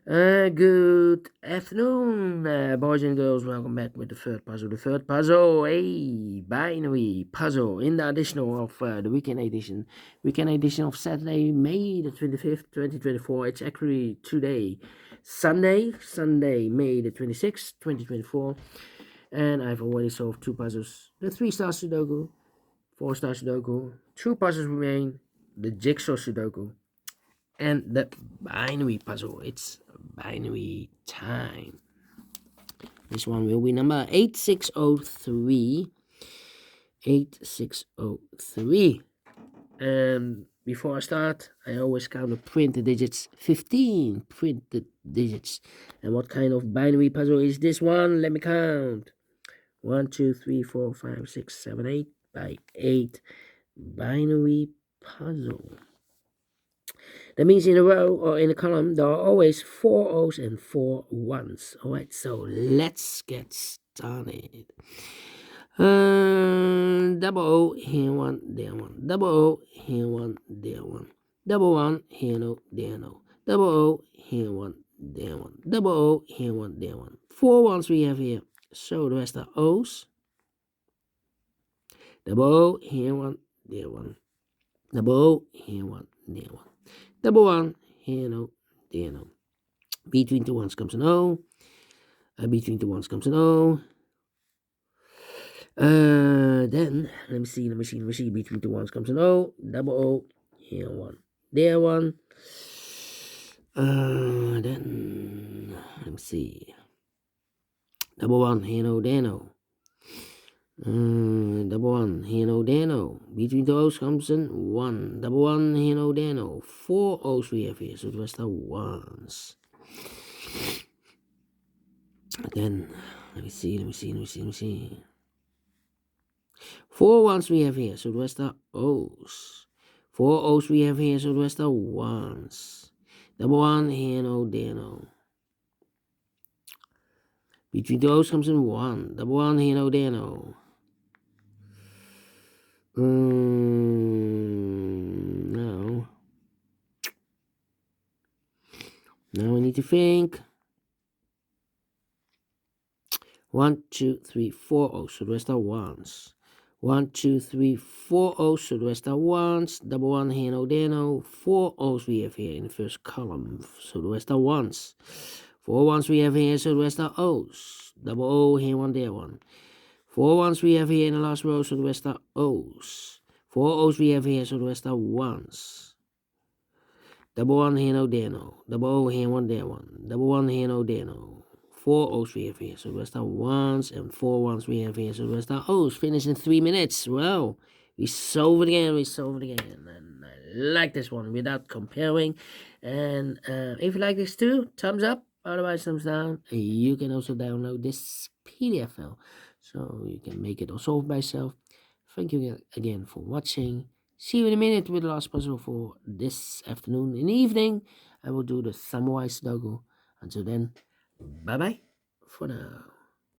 Good afternoon, boys and girls. Welcome back with the third puzzle. The third puzzle, a binary puzzle in the additional of the weekend edition. Weekend edition of Saturday, May the 25th, 2024. It's actually today, Sunday, May the 26th, 2024. And I've already solved two puzzles. The 3-star Sudoku, 4-star Sudoku. Two puzzles remain. The jigsaw Sudoku and the binary puzzle. It's binary time. This one will be number 8603. 8603. And before I start, I always count the printed digits. 15 printed digits. And what kind of binary puzzle is this one? Let me count. 1, 2, 3, 4, 5, 6, 7, 8 by 8 binary puzzle. That means in a row or in a column, there are always 4 O's and 4 1s. Alright, so let's get started. Double O, here one, there one. Double O, here one, there one. Double one, here no, there no. Double O, here one, there one. Double O, here one, there one. 4 ones we have here. So the rest are O's. Double O, here one, there one. Double O, here one, there one. Double one, here no, there no. Between the ones comes an O. Between the ones comes an O. Then let me see. Between the ones comes an O. Double O, here one, there one. Then let me see. Double one, here no, there no. Double one, here no, there no. Between the O's comes an 1. Double one, here no, there no. 4 O's we have here, so the rest are 1s. Then, let me see. 4 1s we have here, so the rest are O's. 4 O's we have here, so the rest are 1s. Double one, here no, there no. Between the O's comes in 1. Double one, here no, there no. Now I need to think. 1, 2, 3, 4 O's, so the rest are 1s. 1, 2, 3, 4 O's, so the rest are 1s. Double one, here no, there no. 4 O's we have here in the first column, so the rest are 1s. 4 1s we have here, so the rest are O's. Double O, here one, there one. 4 1s we have here in the last row, so the rest are O's. 4 O's we have here, so the rest are 1s. Double one, here no, there no. Double O, here one, there one. Double one, here no, there no. 4 O's we have here, so the rest are 1s, and 4 1s we have here, so the rest are O's. Finish in 3 minutes. Well, we solve it again, and I like this one without comparing. And if you like this too, thumbs up, otherwise thumbs down. You can also download this PDF file, so you can make it or solve by yourself. Thank you again for watching. See you in a minute with the last puzzle for this afternoon. In the evening, I will do the Samurai Sudoku. Until then, bye-bye for now.